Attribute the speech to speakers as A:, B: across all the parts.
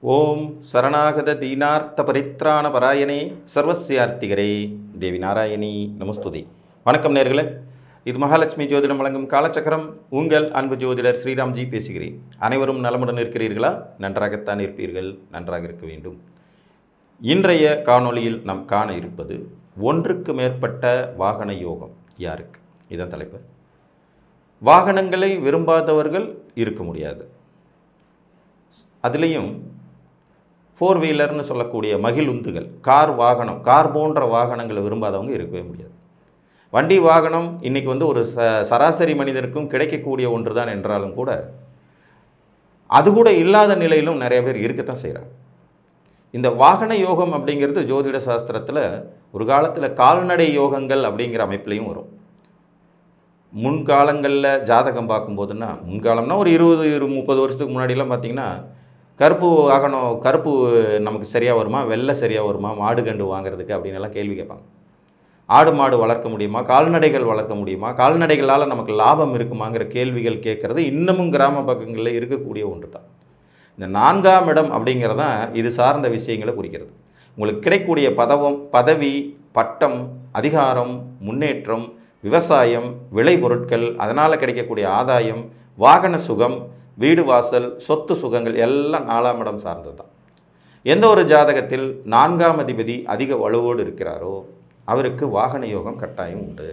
A: ஓம் சரணாகத தீனார்த்த பரித்ராண பராயணே சர்வசியார்த்திகரே தேவி நாராயணி நமஸ்துதி. வணக்கம் நேர்களே, இது மகாலட்சுமி ஜோதிடம் வழங்கும் காலச்சக்கரம். உங்கள் அன்பு ஜோதிடர் ஸ்ரீராம்ஜி பேசுகிறேன். அனைவரும் நலமுடன் இருக்கிறீர்களா? நன்றாகத்தான் இருப்பீர்கள், நன்றாக இருக்க வேண்டும். இன்றைய காணொளியில் நாம் காண இருப்பது ஒன்றுக்கு மேற்பட்ட வாகன யோகம் யாருக்கு? இதன் தலைப்பு. வாகனங்களை விரும்பாதவர்கள் இருக்க முடியாது. அதுலேயும் ஃபோர் வீலர்னு சொல்லக்கூடிய மகிழுந்துகள், கார் போன்ற வாகனங்களை விரும்பாதவங்க இருக்கவே முடியாது. வண்டி வாகனம் இன்றைக்கி ஒரு சராசரி மனிதருக்கும் கிடைக்கக்கூடிய ஒன்று தான் என்றாலும் கூட அது கூட இல்லாத நிலையிலும் நிறைய பேர் இருக்கத்தான் செய்கிறாங்க. இந்த வாகன யோகம் அப்படிங்கிறது ஜோதிட சாஸ்திரத்தில் ஒரு காலத்தில் கால்நடை யோகங்கள் அப்படிங்கிற அமைப்புலையும் வரும். முன்காலங்களில் ஜாதகம் பார்க்கும்போதுன்னா, முன்காலம்னா ஒரு 20-30 வருஷத்துக்கு முன்னாடிலாம் பார்த்திங்கன்னா, கருப்பு நமக்கு சரியாக வருமா, வெள்ளை சரியாக வருமா, மாடு கண்டு வாங்குறதுக்கு அப்படின்னு எல்லாம் கேள்வி கேட்பாங்க. ஆடு மாடு வளர்க்க முடியுமா, கால்நடைகள் வளர்க்க முடியுமா, கால்நடைகளால் நமக்கு லாபம் இருக்குமாங்கிற கேள்விகள் கேட்குறது இன்னமும் கிராம பக்கங்களில் இருக்கக்கூடிய ஒன்று தான். இந்த 4ஆம் இடம் அப்படிங்கிறதான் இது சார்ந்த விஷயங்களை குறிக்கிறது. உங்களுக்கு கிடைக்கக்கூடிய பதவி, பட்டம், அதிகாரம், முன்னேற்றம், விவசாயம், விளைபொருட்கள், அதனால் கிடைக்கக்கூடிய ஆதாயம், வாகன சுகம், வீடு வாசல், சொத்து சுகங்கள் எல்லாம் 4ஆம் இடம் சார்ந்தது தான். எந்த ஒரு ஜாதகத்தில் 4ஆம் அதிபதி அதிக வலுவோடு இருக்கிறாரோ அவருக்கு வாகன யோகம் கட்டாயம் உண்டு.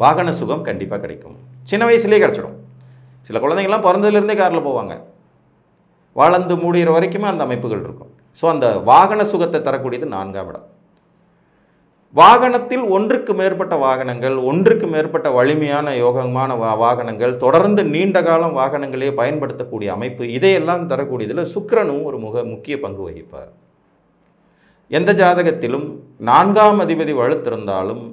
A: வாகன சுகம் கண்டிப்பாக கிடைக்கும். சின்ன வயசுலேயே கிடச்சிடும். சில குழந்தைங்கள்லாம் பிறந்ததுலேருந்தே காரில் போவாங்க. வளர்ந்து முடிகிற வரைக்குமே அந்த அமைப்புகள் இருக்கும். ஸோ அந்த வாகன சுகத்தை தரக்கூடியது 4ஆம் இடம். வாகனத்தில் ஒன்றுக்கு மேற்பட்ட வாகனங்கள், ஒன்றுக்கு மேற்பட்ட வலிமையான யோகமான வாகனங்கள், தொடர்ந்து நீண்ட காலம் வாகனங்களே பயன்படுத்தக்கூடிய அமைப்பு, இதையெல்லாம் தரக்கூடியதில் சுக்கிரனும் ஒரு முக்கிய பங்கு வகிப்பார். எந்த ஜாதகத்திலும் 4ஆம் அதிபதி வலுத்திருந்தாலும்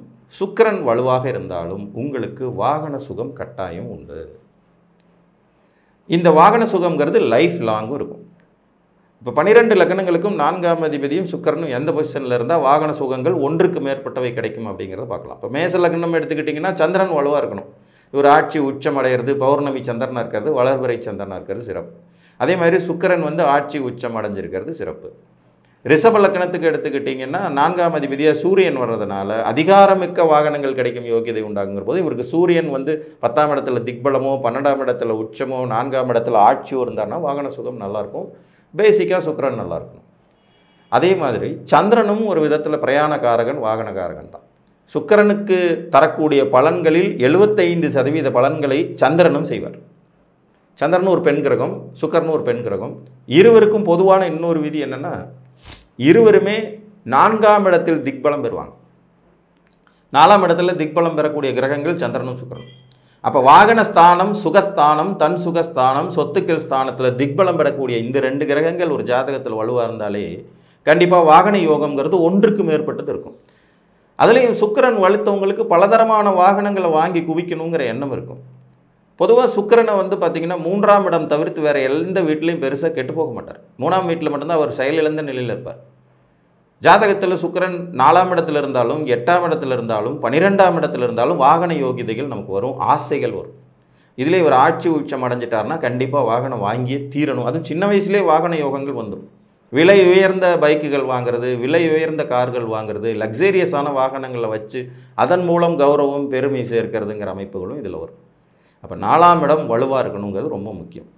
A: சுக்கிரன் வலுவாக இருந்தாலும் உங்களுக்கு வாகன சுகம் கட்டாயம் உண்டு. இந்த வாகன சுகம்ங்கிறது லைஃப் லாங்கும் இருக்கும். இப்போ 12 லக்னங்களுக்கும் 4ஆம் அதிபதியும் சுக்கிரனும் எந்த பொசிஷனில் இருந்தால் வாகன சுகங்கள் ஒன்றுக்கு மேற்பட்டவை கிடைக்கும் அப்படிங்கிறத பார்க்கலாம். இப்போ மேச லக்னம் எடுத்துக்கிட்டிங்கன்னா சந்திரன் வலுவாக இருக்கணும். இவர் ஆட்சி உச்சம் அடைகிறது, பௌர்ணமி சந்திரனாக இருக்கிறது, வளர்பிறை சந்திரனாக இருக்கிறது சிறப்பு. அதே மாதிரி சுக்கிரன் ஆட்சி உச்சம் அடைஞ்சிருக்கிறது சிறப்பு. ரிஷப லக்னத்துக்கு எடுத்துக்கிட்டிங்கன்னா 4ஆம் அதிபதியாக சூரியன் வர்றதுனால அதிகாரமிக்க வாகனங்கள் கிடைக்கும் யோகியதை உண்டாகுங்கிற போது இவருக்கு சூரியன் 10ஆம் இடத்துல திக்பலமோ, 12ஆம் இடத்துல உச்சமோ, 4ஆம் இடத்துல ஆட்சியோ இருந்தான்னா வாகன சுகம் நல்லாயிருக்கும். பேசிக்காக சுக்கிரன் நல்லா இருக்கணும். அதே மாதிரி சந்திரனும் ஒரு விதத்தில் பிரயாணக்காரகன், வாகனக்காரகன் தான். சுக்கிரனுக்கு தரக்கூடிய பலன்களில் 75% பலன்களை சந்திரனும் செய்வார். சந்திரனும் ஒரு பெண் கிரகம், சுக்கிரனும் ஒரு பெண் கிரகம். இருவருக்கும் பொதுவான இன்னொரு விதி என்னென்னா, இருவருமே 4ஆம் இடத்தில் திக்பலம் பெறுவாங்க. 4ஆம் இடத்துல திக்பலம் பெறக்கூடிய கிரகங்கள் சந்திரனும் சுக்கிரனும். அப்போ வாகனஸ்தானம், சுகஸ்தானம், தன் சுகஸ்தானம், சொத்துக்கள் ஸ்தானத்தில் திக்பலம் பெறக்கூடிய இந்த 2 கிரகங்கள் ஒரு ஜாதகத்தில் வலுவாக இருந்தாலே கண்டிப்பாக வாகன யோகம்ங்கிறது ஒன்றுக்கு மேற்பட்டது இருக்கும். அதுலேயும் சுக்கிரன் வலுத்தவங்களுக்கு பலதரமான வாகனங்களை வாங்கி குவிக்கணுங்கிற எண்ணம் இருக்கும். பொதுவாக சுக்கிரனை பார்த்திங்கன்னா 3ஆம் இடம் தவிர்த்து வேறு எந்த வீட்லேயும் பெருசாக கெட்டு போக மாட்டார். 3ஆம் வீட்டில் மட்டும்தான் அவர் செயலிழந்த நிலையில் இருப்பார். ஜாதகத்தில் சுக்கிரன் 4ஆம் இடத்துல இருந்தாலும், 8ஆம் இடத்துல இருந்தாலும், 12ஆம் இடத்துல இருந்தாலும் வாகன யோகிதைகள் நமக்கு வரும், ஆசைகள் வரும். இதிலே இவர் ஆட்சி உச்சம் அடைஞ்சிட்டார்னா கண்டிப்பாக வாகனம் வாங்கியே தீரணும். அதுவும் சின்ன வயசுலேயே வாகன யோகங்கள் வந்துடும். விலை உயர்ந்த பைக்குகள் வாங்குறது, விலை உயர்ந்த கார்கள் வாங்குறது, லக்ஸேரியஸான வாகனங்களை வச்சு அதன் மூலம் கௌரவம், பெருமை சேர்க்கிறதுங்கிற அமைப்புகளும் இதில் வரும். அப்போ 4ஆம் இடம் வலுவாக இருக்கணுங்கிறது ரொம்ப முக்கியம்.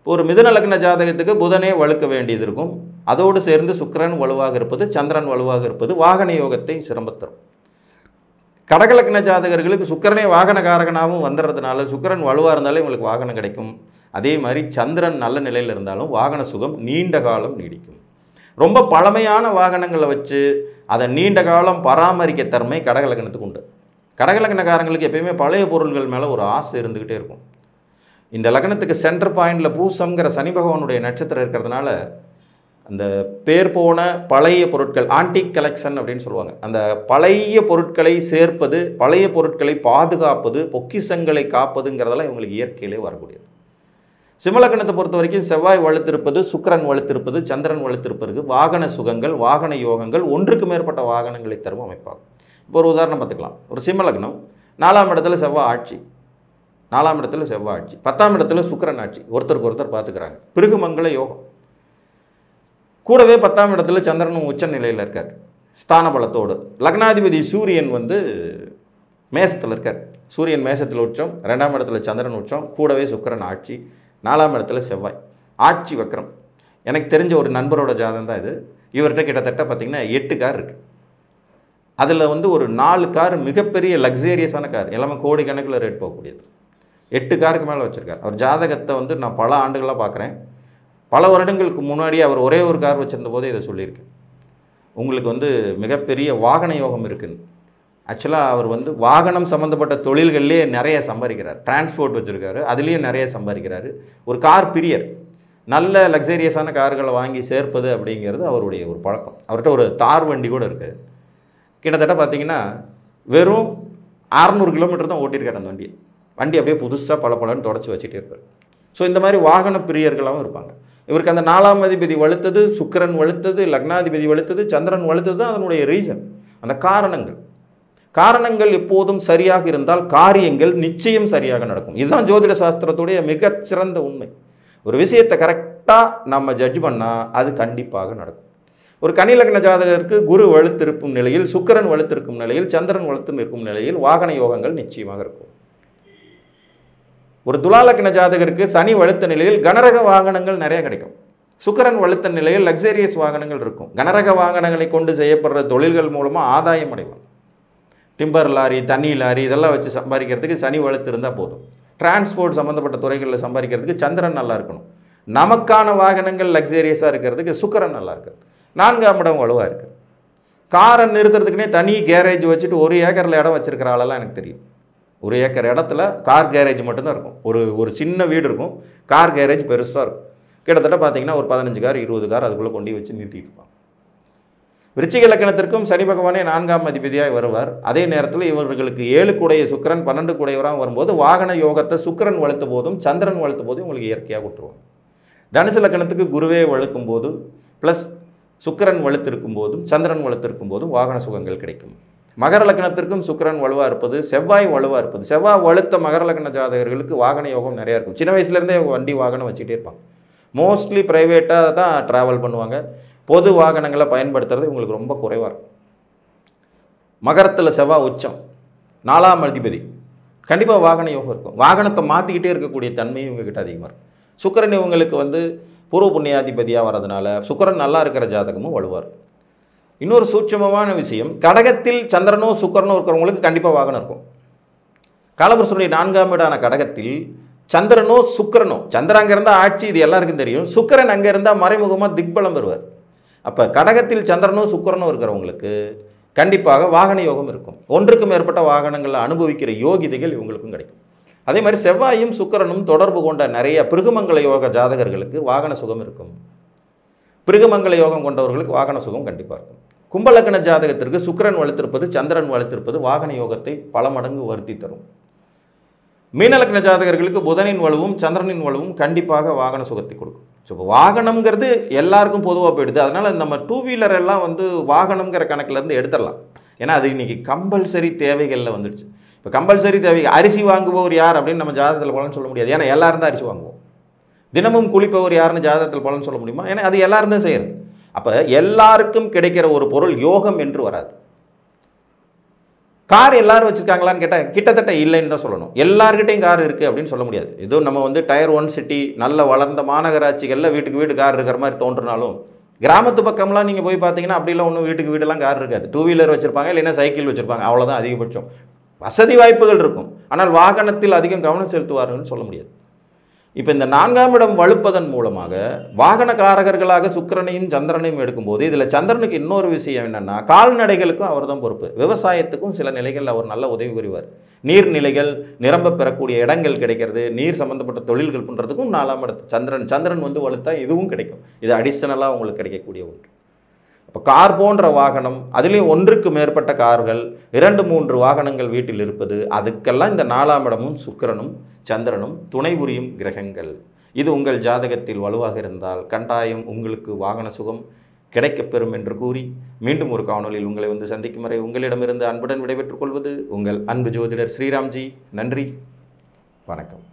A: ஒரு மிதுன லக்ன ஜாதகத்துக்கு புதனே வலுக்க வேண்டியது இருக்கும். அதோடு சேர்ந்து சுக்கிரன் வலுவாக இருப்பது, சந்திரன் வலுவாக இருப்பது வாகன யோகத்தை சிரமத்தரும். கடகலக்ன ஜாதகர்களுக்கு சுக்கிரனே வாகனகாரகனாகவும் வந்துடுறதுனால சுக்கிரன் வலுவாக இருந்தாலே உங்களுக்கு வாகனம் கிடைக்கும். அதே மாதிரி சந்திரன் நல்ல நிலையில் இருந்தாலும் வாகன சுகம் நீண்ட காலம் நீடிக்கும். ரொம்ப பழமையான வாகனங்களை வச்சு அதை நீண்ட காலம் பராமரிக்க தன்மை கடகலக்னத்துக்கு உண்டு. கடகலக்னக்காரங்களுக்கு எப்பயுமே பழைய பொருள்கள் மேலே ஒரு ஆசை இருந்துக்கிட்டே இருக்கும். இந்த லக்னத்துக்கு சென்டர் பாயிண்டில் பூசம்ங்கிற சனி பகவானுடைய நட்சத்திரம் இருக்கிறதுனால அந்த பேர் போன பழைய பொருட்கள், ஆன்டிக் கலெக்ஷன் அப்படின்னு சொல்லுவாங்க, அந்த பழைய பொருட்களை சேர்ப்பது, பழைய பொருட்களை பாதுகாப்பது, பொக்கிஷங்களை காப்பதுங்கிறதெல்லாம் இவங்களுக்கு இயற்கையிலே வரக்கூடியது. சிம்மலக்கணத்தை பொறுத்த வரைக்கும் செவ்வாய் வலுத்திருப்பது, சுக்கிரன் வலுத்திருப்பது, சந்திரன் வலுத்திருப்பது வாகன சுகங்கள், வாகன யோகங்கள், ஒன்றுக்கு மேற்பட்ட வாகனங்களை தரும் அமைப்பாகும். இப்போ ஒரு உதாரணம் பார்த்துக்கலாம். ஒரு சிம்மலக்னம் 4ஆம் இடத்துல செவ்வாய் ஆட்சி, 4ஆம் இடத்துல செவ்வாய் ஆட்சி, 10ஆம் இடத்துல சுக்கிரன் ஆட்சி, ஒருத்தருக்கு ஒருத்தர் பார்த்துக்கிறாங்க. பிருகுமங்கள யோகம். கூடவே 10ஆம் இடத்துல சந்திரனும் உச்ச நிலையில் இருக்கார் ஸ்தான பலத்தோடு. லக்னாதிபதி சூரியன் வந்து மேசத்தில் இருக்கார். சூரியன் மேசத்தில் உச்சம், 2ஆம் இடத்துல சந்திரன் உச்சம், கூடவே சுக்கிரன் ஆட்சி, 4ஆம் இடத்துல செவ்வாய் ஆட்சி வக்ரம். எனக்கு தெரிஞ்ச ஒரு நண்பரோட ஜாதகம் தான் இது. இவர்கிட்ட கிட்டத்தட்ட பார்த்திங்கன்னா 8 கார் இருக்குது. அதில் வந்து ஒரு 4 கார் மிகப்பெரிய லக்ஸேரியஸான கார், எல்லாமே கோடிக்கணக்கில் ரேட் போகக்கூடியது. 8 காருக்கு மேலே வச்சுருக்கார். அவர் ஜாதகத்தை வந்து நான் பல ஆண்டுகளாக பார்க்குறேன். பல வருடங்களுக்கு முன்னாடியே அவர் ஒரே ஒரு கார் வச்சுருந்த போதே இதை சொல்லியிருக்கேன். உங்களுக்கு வந்து மிகப்பெரிய வாகன யோகம் இருக்குன்னு. ஆக்சுவலாக அவர் வந்து வாகனம் சம்மந்தப்பட்ட தொழில்கள்லேயே நிறைய சம்பாதிக்கிறார். டிரான்ஸ்போர்ட் வச்சுருக்காரு, அதுலேயே நிறைய சம்பாதிக்கிறாரு. ஒரு கார் பிரியர். நல்ல லக்ஸேரியஸான கார்களை வாங்கி சேர்ப்பது அப்படிங்கிறது அவருடைய ஒரு பழக்கம். அவர்கிட்ட ஒரு தார் வண்டி கூட இருக்குது. கிட்டத்தட்ட பார்த்திங்கன்னா வெறும் 600 கிலோமீட்டர் தான் ஓட்டியிருக்காரு அந்த வண்டியை. வண்டி அப்படியே புதுசாக பலன்னு தொடச்சி வச்சுட்டே இருப்பார். ஸோ இந்த மாதிரி வாகன பிரியர்களாகவும் இருப்பாங்க. இவருக்கு அந்த 4ஆம் அதிபதி வலுத்தது, சுக்கிரன் வலுத்தது, லக்னாதிபதி வலுத்தது, சந்திரன் வலுத்தது தான் அதனுடைய ரீசன். அந்த காரணங்கள் எப்போதும் சரியாக இருந்தால் காரியங்கள் நிச்சயம் சரியாக நடக்கும். இதுதான் ஜோதிட சாஸ்திரத்துடைய மிகச்சிறந்த உண்மை. ஒரு விஷயத்தை கரெக்டாக நம்ம ஜட்ஜ் பண்ணால் அது கண்டிப்பாக நடக்கும். ஒரு கன்னிலக்ன ஜாதகருக்கு குரு வலுத்திருக்கும் நிலையில், சுக்கிரன் வலுத்திருக்கும் நிலையில், சந்திரன் வலுத்து நிற்கும் நிலையில் வாகன யோகங்கள் நிச்சயமாக இருக்கும். ஒரு துலாலக்ன ஜாதகருக்கு சனி வலுத்த நிலையில் கனரக வாகனங்கள் நிறைய கிடைக்கும். சுக்கிரன் வலுத்த நிலையில் லக்ஸேரியஸ் வாகனங்கள் இருக்கும். கனரக வாகனங்களை கொண்டு செய்யப்படுற தொழில்கள் மூலமாக ஆதாயம் அடைவாங்க. டிம்பர் லாரி, தண்ணி லாரி இதெல்லாம் வச்சு சம்பாதிக்கிறதுக்கு சனி வலுத்து இருந்தால் போதும். டிரான்ஸ்போர்ட் சம்மந்தப்பட்ட துறைகளில் சம்பாதிக்கிறதுக்கு சந்திரன் நல்லா இருக்கணும். நமக்கான வாகனங்கள் லக்ஸேரியஸாக இருக்கிறதுக்கு சுக்கிரன் நல்லா இருக்குது. 4ஆம் இடம் வலுவாக இருக்குது. காரை நிறுத்துறதுக்குனே தனி கேரேஜ் வச்சுட்டு 1 ஏக்கரில் இடம் வச்சுருக்கிற ஆளெல்லாம் எனக்கு தெரியும். 1 ஏக்கர் இடத்துல கார் கேரேஜ் மட்டும்தான் இருக்கும். ஒரு சின்ன வீடு இருக்கும், கார் கேரேஜ் பெருசாக இருக்கும். கிட்டத்தட்ட பார்த்தீங்கன்னா ஒரு 15 கார் 20 கார் அதுக்குள்ளே கொண்டு வச்சு நிறுத்திட்டு இருப்பாங்க. விருச்சிக லக்னத்திற்கும் சனி பகவானே 4ஆம் அதிபதியாக வருவார். அதே நேரத்தில் இவர்களுக்கு 7 கூடைய சுக்கிரன் 12 கூடையவராக வரும்போது வாகன யோகத்தை சுக்கிரன் வலுத்த போதும் சந்திரன் வலுத்த போதும் உங்களுக்கு இயற்கையாக கொடுத்துருவாங்க. தனுசு லக்னத்துக்கு குருவே வலுக்கும் போது ப்ளஸ் சுக்கிரன் வலுத்திருக்கும் போதும் சந்திரன் வலுத்திருக்கும் போதும் வாகன சுகங்கள் கிடைக்கும். மகர லக்னத்திற்கும் சுக்கிரன் வலுவாக இருப்பது, செவ்வாய் வலுவாக இருப்பது. செவ்வாய் வலுத்த மகர லக்ன ஜாதகர்களுக்கு வாகன யோகம் நிறையா இருக்கும். சின்ன வயசுலேருந்தே வண்டி வாகனம் வச்சுக்கிட்டே இருப்பாங்க. மோஸ்ட்லி ப்ரைவேட்டாக தான் ட்ராவல் பண்ணுவாங்க. பொது வாகனங்களை பயன்படுத்துறது உங்களுக்கு ரொம்ப குறைவாக இருக்கும். மகரத்தில் செவ்வாய் உச்சம், 4ஆம் அதிபதி, கண்டிப்பாக வாகன யோகம் இருக்கும். வாகனத்தை மாற்றிக்கிட்டே இருக்கக்கூடிய தன்மையும் இவங்ககிட்ட அதிகமாக இருக்கும். சுக்கிரன் இவங்களுக்கு வந்து பூர்வ புண்ணியாதிபதியாக வரதுனால சுக்கிரன் நல்லா இருக்கிற ஜாதகமும் வலுவாக இருக்கும். இன்னொரு சூட்சமமான விஷயம், கடகத்தில் சந்திரனோ சுக்கிரனோ இருக்கிறவங்களுக்கு கண்டிப்பாக வாகனம் இருக்கும். காலபுருஷனுடைய 4ஆம் வீடான கடகத்தில் சந்திரனோ சுக்கிரனோ, சந்திரன் அங்கே இருந்தால் ஆட்சி, இது எல்லாருக்கும் தெரியும். சுக்கிரன் அங்கே இருந்தால் மறைமுகமாக திக்பலம் பெறுவார். அப்போ கடகத்தில் சந்திரனோ சுக்கிரனோ இருக்கிறவங்களுக்கு கண்டிப்பாக வாகன யோகம் இருக்கும். ஒன்றுக்கு மேற்பட்ட வாகனங்களை அனுபவிக்கிற யோகிதைகள் இவங்களுக்கும் கிடைக்கும். அதே மாதிரி செவ்வாயும் சுக்கிரனும் தொடர்பு கொண்ட நிறைய பிருகுமங்கல யோக ஜாதகர்களுக்கு வாகன சுகம் இருக்கும். பிருகுமங்கல யோகம் கொண்டவர்களுக்கு வாகன சுகம் கண்டிப்பாக இருக்கும். கும்பலக்கண ஜாதகத்திற்கு சுக்கிரன் வலுத்திருப்பது சந்திரன் வலுத்திருப்பது வாகன யோகத்தை பல மடங்கு வருத்தி தரும். மீனலக்ன ஜாதகர்களுக்கு புதனின் வலுவும் சந்திரனின் வலுவும் கண்டிப்பாக வாகன சுகத்தை கொடுக்கும். ஸோ இப்போ வாகனம்ங்கிறது எல்லாருக்கும் பொதுவாக போயிடுது. அதனால் நம்ம 2 வீலர் எல்லாம் வந்து வாகனம்ங்கிற கணக்கிலேருந்து எடுத்துடலாம். ஏன்னா அது இன்றைக்கி கம்பல்சரி தேவைகளில் வந்துடுச்சு. இப்போ கம்பல்சரி தேவை, அரிசி வாங்குபவர் யார் அப்படின்னு நம்ம ஜாதகத்தில் பலன் சொல்ல முடியாது. ஏன்னா எல்லாரும் தான் அரிசி வாங்குவோம். தினமும் குளிப்பவர் யாருன்னு ஜாதகத்தில் பலன் சொல்ல முடியுமா? ஏன்னா அது எல்லாரும் தான் செய்கிறது. அப்போ எல்லாருக்கும் கிடைக்கிற ஒரு பொருள் யோகம் என்று வராது. கார் எல்லாரும் வச்சுருக்காங்களான்னு கேட்டால் கிட்டத்தட்ட இல்லைன்னு தான் சொல்லணும். எல்லாருக்கிட்டையும் கார் இருக்குது அப்படின்னு சொல்ல முடியாது. ஏதோ நம்ம வந்து டயர் 1 சிட்டி நல்ல வளர்ந்த மாநகராட்சிகளில் வீட்டுக்கு வீடு கார் இருக்கிற மாதிரி தோன்றினாலும் கிராமத்து பக்கம்லாம் நீங்கள் போய் பார்த்தீங்கன்னா அப்படிலாம் ஒன்றும் வீட்டுக்கு வீடெல்லாம் கார் இருக்காது. 2 வீலர் வச்சுருப்பாங்க, இல்லைன்னா சைக்கிள் வச்சுருப்பாங்க, அவ்வளோதான் அதிகபட்சம். வசதி வாய்ப்புகள் இருக்கும், ஆனால் வாகனத்தில் அதிகம் கவனம் செலுத்துவார்கள்னு சொல்ல முடியாது. இப்போ இந்த 4ஆம் இடம் வலுப்பதன் மூலமாக வாகனக்காரகர்களாக சுக்கிரனையும் சந்திரனையும் எடுக்கும்போது இதில் சந்திரனுக்கு இன்னொரு விஷயம் என்னென்னா, கால்நடைகளுக்கும் அவர் தான் பொறுப்பு. விவசாயத்துக்கும் சில நிலைகளில் அவர் நல்ல உதவி புரிவார். நீர்நிலைகள் நிரம்ப பெறக்கூடிய இடங்கள் கிடைக்கிறது, நீர் சம்மந்தப்பட்ட தொழில்கள் பண்ணுறதுக்கும் 4ஆம் இடத்து சந்திரன் வந்து வலுத்தா இதுவும் கிடைக்கும். இது அடிஷனலாக உங்களுக்கு கிடைக்கக்கூடிய ஒன்று. இப்போ கார் போன்ற வாகனம், அதுலேயும் ஒன்றுக்கு மேற்பட்ட கார்கள், 2-3 வாகனங்கள் வீட்டில் இருப்பது, அதுக்கெல்லாம் இந்த 4ஆம் இடமும் சுக்கிரனும் சந்திரனும் துணை புரியும் கிரகங்கள். இது உங்கள் ஜாதகத்தில் வலுவாக இருந்தால் கட்டாயம் உங்களுக்கு வாகன சுகம் கிடைக்கப்பெறும் என்று கூறி மீண்டும் ஒரு காணொலியில் உங்களை வந்து சந்திக்கும் வரை உங்களிடமிருந்து அன்புடன் விடைபெற்றுக் கொள்வது உங்கள் அன்பு ஜோதிடர் ஸ்ரீராம்ஜி. நன்றி, வணக்கம்.